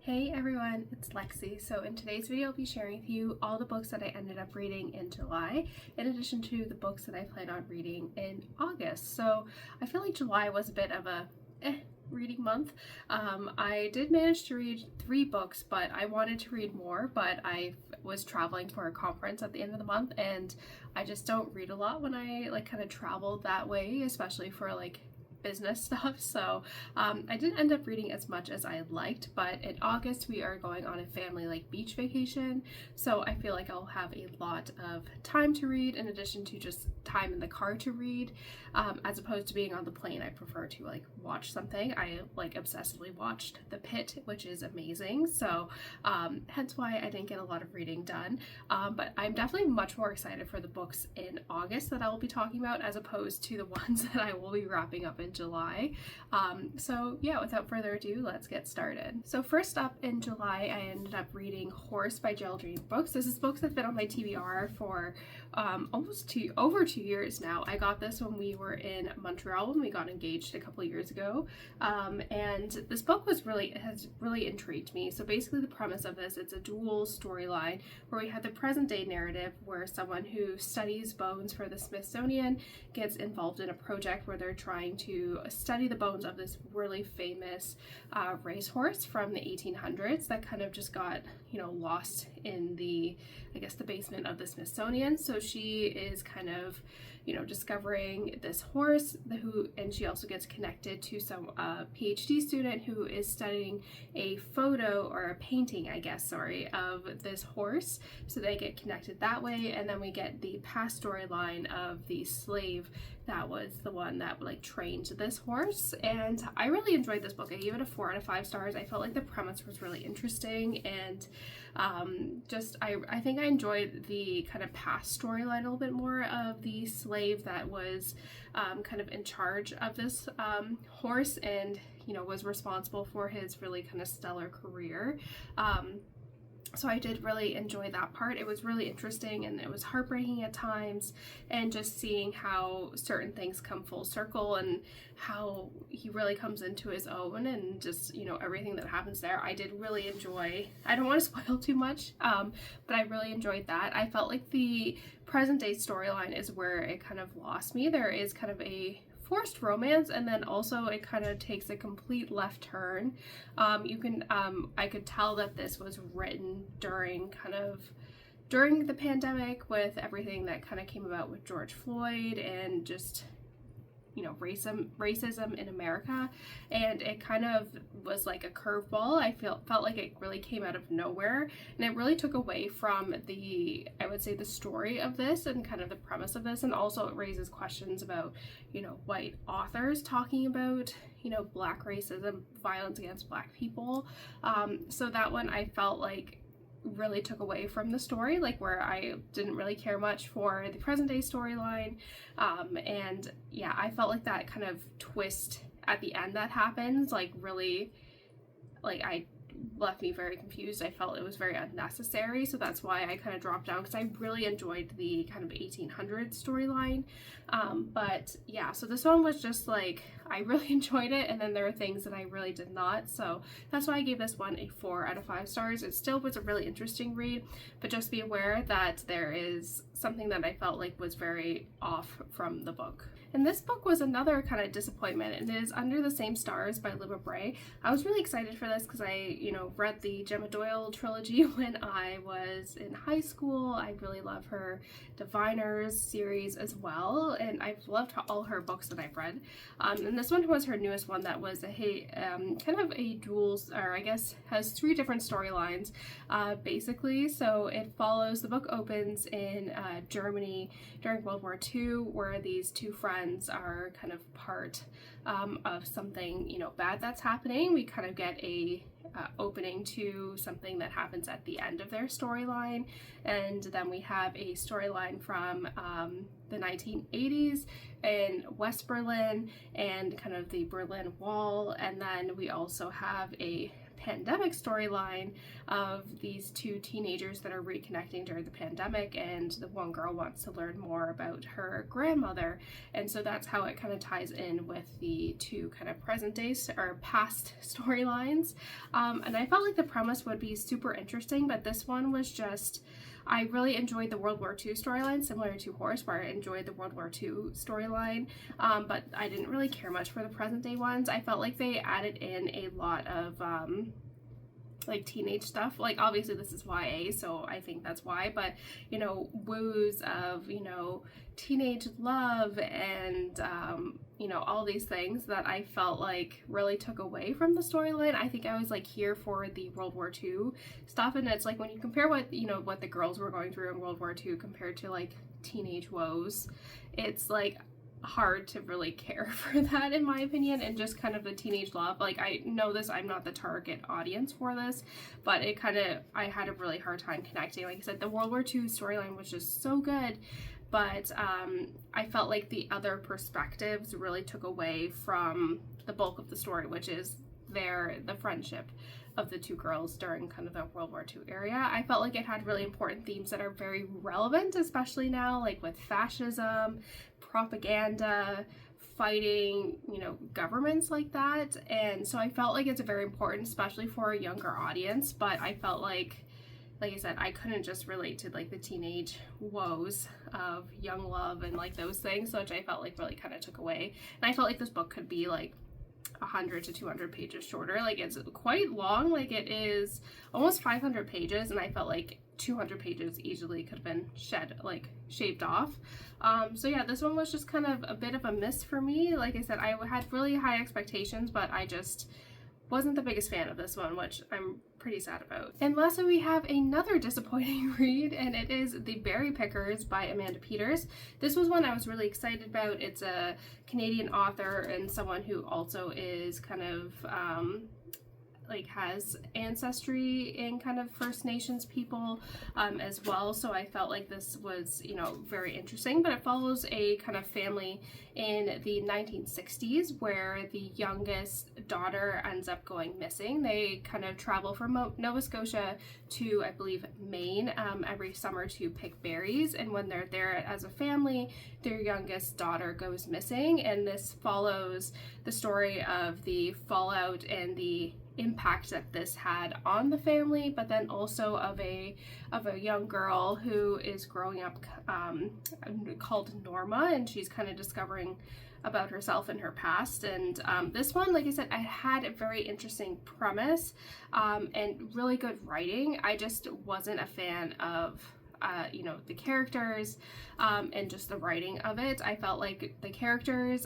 Hey everyone, it's Lexie. So in today's video I'll be sharing with you all the books that I ended up reading in July, in addition to the books that I plan on reading in August. So I feel like July was a bit of a reading month. I did manage to read 3 books, but I wanted to read more, but I was traveling for a conference at the end of the month, and I just don't read a lot when I kind of travel that way, especially for business stuff. So I didn't end up reading as much as I liked, but in August we are going on a family beach vacation, so I feel like I'll have a lot of time to read in addition to just time in the car to read. As opposed to being on the plane, I prefer to watch something. I obsessively watched The Pit, which is amazing, so hence why I didn't get a lot of reading done, but I'm definitely much more excited for the books in August that I will be talking about as opposed to the ones that I will be wrapping up in July. So yeah, without further ado, let's get started. So first up in July, I ended up reading Horse by Geraldine books. This is books that have been on my TBR for over 2 years now. I got this when we were in Montreal when we got engaged a couple years ago, and this book has really intrigued me. So basically the premise of this, it's a dual storyline where we have the present day narrative where someone who studies bones for the Smithsonian gets involved in a project where they're trying to study the bones of this really famous racehorse from the 1800s that kind of just got lost in the basement of the Smithsonian. So she is kind of discovering this horse and she also gets connected to some PhD student who is studying a photo or a painting of this horse, so they get connected that way. And then we get the past storyline of the slave that was the one that trained this horse. And I really enjoyed this book. I gave it a 4 out of 5 stars. I felt like the premise was really interesting, and I think I enjoyed the kind of past storyline a little bit more of the slave that was kind of in charge of this horse and was responsible for his really kind of stellar career. So I did really enjoy that part. It was really interesting and it was heartbreaking at times, and just seeing how certain things come full circle and how he really comes into his own, and just everything that happens there. I did really enjoy. I don't want to spoil too much, but I really enjoyed that. I felt like the present day storyline is where it kind of lost me. There is kind of a forced romance, and then also it kind of takes a complete left turn. I could tell that this was written during the pandemic, with everything that kind of came about with George Floyd and just racism in America, and it kind of was like a curveball. I felt like it really came out of nowhere, and it really took away from the story of this and kind of the premise of this. And also it raises questions about white authors talking about black racism, violence against black people. So that one I felt like really took away from the story, where I didn't really care much for the present day storyline. And yeah, I felt like that kind of twist at the end that happens really I left me very confused. I felt it was very unnecessary, so that's why I kind of dropped down, because I really enjoyed the kind of 1800s storyline. But yeah, so this one was just I really enjoyed it, and then there were things that I really did not, so that's why I gave this one a 4 out of 5 stars. It still was a really interesting read, but just be aware that there is something that I felt was very off from the book. And this book was another kind of disappointment, and it is Under the Same Stars by Libba Bray. I was really excited for this because I, read the Gemma Doyle trilogy when I was in high school. I really love her Diviners series as well, and I've loved all her books that I've read. And this one was her newest one that was kind of a dual, or I guess has 3 different storylines, basically. So the book opens in Germany during World War II, where these 2 friends are kind of part of something bad that's happening. We kind of get a opening to something that happens at the end of their storyline, and then we have a storyline from the 1980s in West Berlin and kind of the Berlin Wall, and then we also have a pandemic storyline of these two teenagers that are reconnecting during the pandemic, and the one girl wants to learn more about her grandmother, and so that's how it kind of ties in with the two kind of present day or past storylines. And I felt like the premise would be super interesting, but this one was just, I really enjoyed the World War II storyline, similar to Horse, where I enjoyed the World War II storyline, but I didn't really care much for the present day ones. I felt like they added in a lot of like teenage stuff. Like obviously this is YA, so I think that's why, but you know, woos of, you know, teenage love and you know, all these things that I felt like really took away from the storyline. I think I was like here for the World War II stuff, and it's like when you compare what, you know, what the girls were going through in World War II compared to like teenage woes, it's like hard to really care for that, in my opinion, and just kind of the teenage love. Like, I know this, I'm not the target audience for this, but it kind of, I had a really hard time connecting. Like I said, the World War II storyline was just so good, but I felt like the other perspectives really took away from the bulk of the story, which is the friendship of the two girls during kind of the World War II area. I felt like it had really important themes that are very relevant, especially now, like with fascism, propaganda, fighting, you know, governments like that. And so I felt like it's very important, especially for a younger audience, but I felt like I said, I couldn't just relate to like the teenage woes of young love and like those things, which I felt like really kind of took away. And I felt like this book could be like 100 to 200 pages shorter. Like, it's quite long, like it is almost 500 pages, and I felt like 200 pages easily could have been shaved off. So yeah, this one was just kind of a bit of a miss for me. Like I said, I had really high expectations, but I just wasn't the biggest fan of this one, which I'm pretty sad about. And lastly, we have another disappointing read, and it is The Berry Pickers by Amanda Peters. This was one I was really excited about. It's a Canadian author and someone who also is kind of like has ancestry in kind of First Nations people as well, so I felt like this was, you know, very interesting. But it follows a kind of family in the 1960s where the youngest daughter ends up going missing. They kind of travel from Nova Scotia to, I believe, Maine every summer to pick berries, and when they're there as a family, their youngest daughter goes missing, and this follows the story of the fallout and the impact that this had on the family, but then also of a young girl who is growing up called Norma, and she's kind of discovering about herself and her past. And this one, like I said, I had a very interesting premise and really good writing. I just wasn't a fan of you know, the characters and just the writing of it. I felt like the characters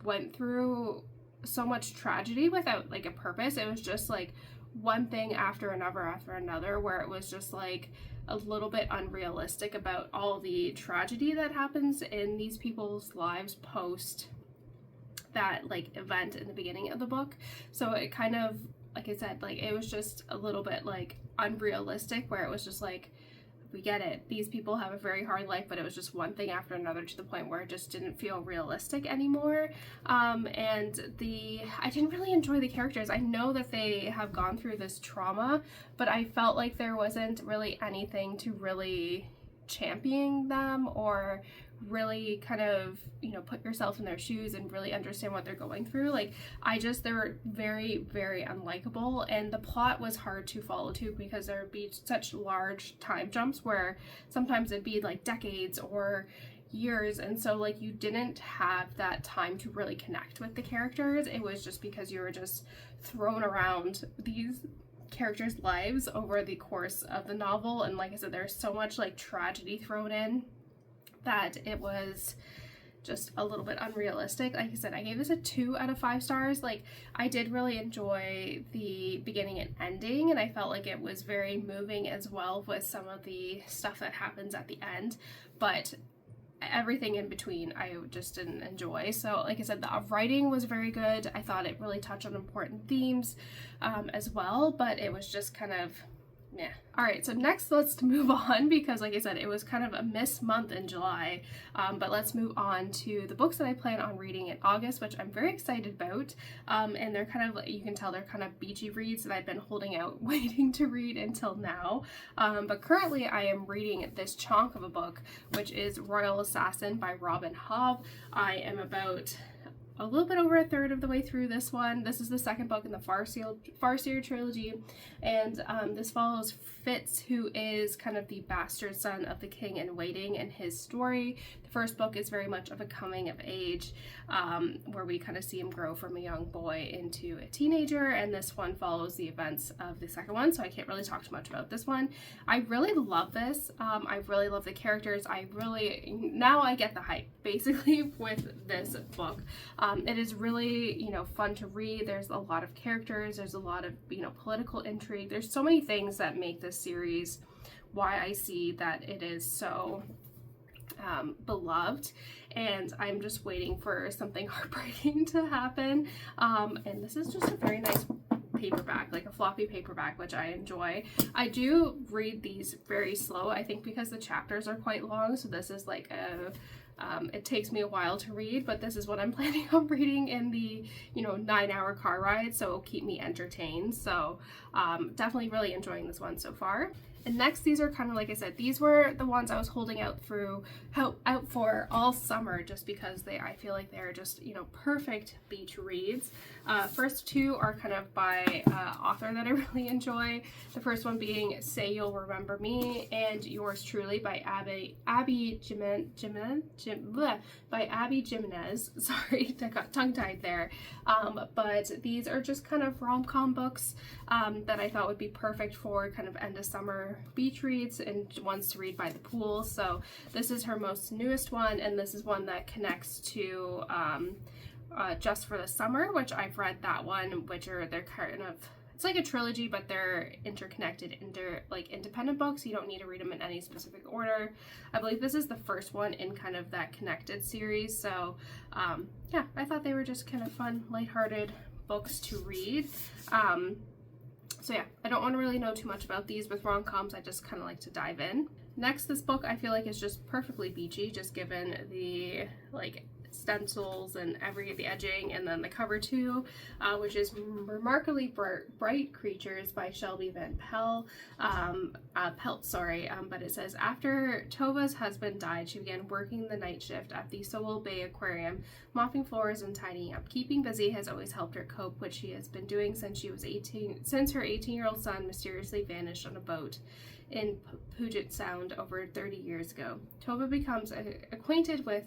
went through so much tragedy without like a purpose. It was just like one thing after another, where it was just like a little bit unrealistic about all the tragedy that happens in these people's lives post that like event in the beginning of the book. So it kind of, like I said, like it was just a little bit like unrealistic, where it was just like, we get it, these people have a very hard life, but it was just one thing after another to the point where it just didn't feel realistic anymore. And I didn't really enjoy the characters. I know that they have gone through this trauma, but I felt like there wasn't really anything to really champion them or really kind of, you know, put yourself in their shoes and really understand what they're going through. Like, they were very, very unlikable, and the plot was hard to follow too, because there would be such large time jumps where sometimes it'd be like decades or years, and so like you didn't have that time to really connect with the characters. It was just because you were just thrown around these characters' lives over the course of the novel, and like I said, there's so much like tragedy thrown in that it was just a little bit unrealistic. Like I said, I gave this a 2 out of 5 stars. Like, I did really enjoy the beginning and ending, and I felt like it was very moving as well with some of the stuff that happens at the end, but everything in between I just didn't enjoy. So like I said, the writing was very good. I thought it really touched on important themes as well, but it was just kind of yeah. Alright, so next let's move on, because like I said, it was kind of a missed month in July, but let's move on to the books that I plan on reading in August, which I'm very excited about, and they're kind of, you can tell they're kind of beachy reads that I've been holding out waiting to read until now, but currently I am reading this chunk of a book, which is Royal Assassin by Robin Hobb. I am about a little bit over a third of the way through this one. This is the second book in the Farseer trilogy, and this follows Fitz, who is kind of the bastard son of the king in waiting, and his story. The first book is very much of a coming of age, where we kind of see him grow from a young boy into a teenager, and this one follows the events of the second one, so I can't really talk too much about this one. I really love this. I really love the characters. Now I get the hype, basically, with this book. It is really, fun to read. There's a lot of characters. There's a lot of, political intrigue. There's so many things that make this series why I see that it is so beloved, and I'm just waiting for something heartbreaking to happen. And this is just a very nice paperback, like a floppy paperback, which I enjoy. I do read these very slow, I think because the chapters are quite long, so this is like it takes me a while to read, but this is what I'm planning on reading in the 9-hour car ride, so it'll keep me entertained. So definitely really enjoying this one so far. And next, these are kind of, like I said, these were the ones I was holding out for all summer, just because I feel like they're just, perfect beach reads. First two are kind of by author that I really enjoy. The first one being Say You'll Remember Me, and Yours Truly by Abby Jimenez. Sorry, I got tongue-tied there. But these are just kind of rom-com books that I thought would be perfect for kind of end of summer beach reads and ones to read by the pool. So this is her most newest one, and this is one that connects to Just for the Summer, which I've read that one, they're kind of, it's like a trilogy, but they're interconnected into like independent books. You don't need to read them in any specific order. I believe this is the first one in kind of that connected series. So yeah, I thought they were just kind of fun, lighthearted books to read. So yeah, I don't want to really know too much about these. With rom-coms, I just kind of like to dive in. Next, this book I feel like is just perfectly beachy, just given the like stencils and the edging, and then the cover too, which is Remarkably Bright Creatures by Shelby Van Pelt. But it says, after Tova's husband died, she began working the night shift at the Sewell Bay Aquarium, mopping floors and tidying up. Keeping busy has always helped her cope, which she has been doing since her 18-year-old son mysteriously vanished on a boat in Puget Sound over 30 years ago. Tova becomes acquainted with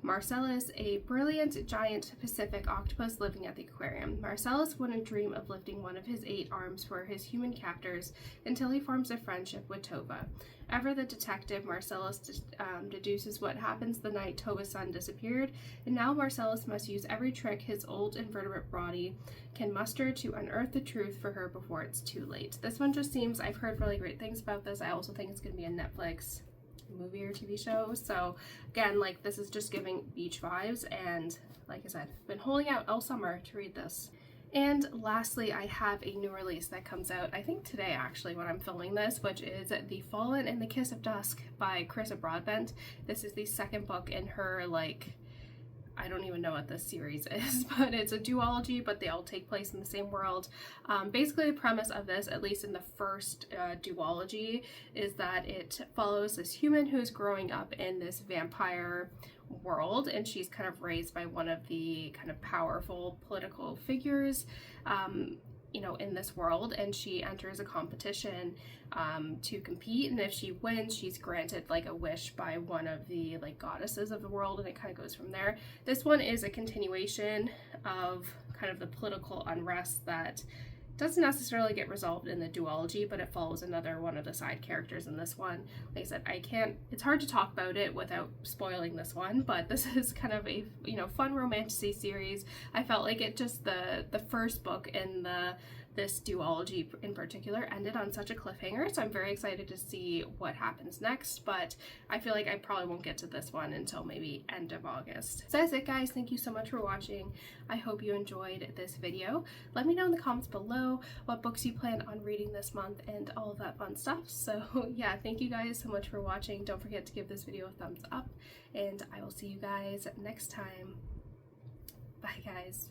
Marcellus, a brilliant giant Pacific octopus living at the aquarium. Marcellus wouldn't dream of lifting one of his 8 arms for his human captors until he forms a friendship with Tova. Ever the detective, Marcellus deduces what happens the night Tova's son disappeared, and now Marcellus must use every trick his old invertebrate body can muster to unearth the truth for her before it's too late. This one just seems, I've heard really great things about this. I also think it's going to be a Netflix movie or TV show. So again, like, this is just giving beach vibes, and like I said, been holding out all summer to read this. And lastly, I have a new release that comes out, I think today actually when I'm filming this, which is The Fallen and the Kiss of Dusk by Carissa Broadbent. This is the second book in her, like, I don't even know what this series is, but it's a duology, but they all take place in the same world. Basically, the premise of this, at least in the first duology, is that it follows this human who's growing up in this vampire world, and she's kind of raised by one of the kind of powerful political figures in this world, and she enters a competition to compete, and if she wins, she's granted like a wish by one of the like goddesses of the world, and it kind of goes from there. This one is a continuation of kind of the political unrest that doesn't necessarily get resolved in the duology, but it follows another one of the side characters in this one. Like I said, it's hard to talk about it without spoiling this one, but this is kind of a, fun romantasy series. I felt like the first book in the this duology in particular ended on such a cliffhanger, so I'm very excited to see what happens next, but I feel like I probably won't get to this one until maybe end of August. So that's it, guys. Thank you so much for watching. I hope you enjoyed this video. Let me know in the comments below what books you plan on reading this month and all of that fun stuff. So yeah, thank you guys so much for watching. Don't forget to give this video a thumbs up, and I will see you guys next time. Bye, guys.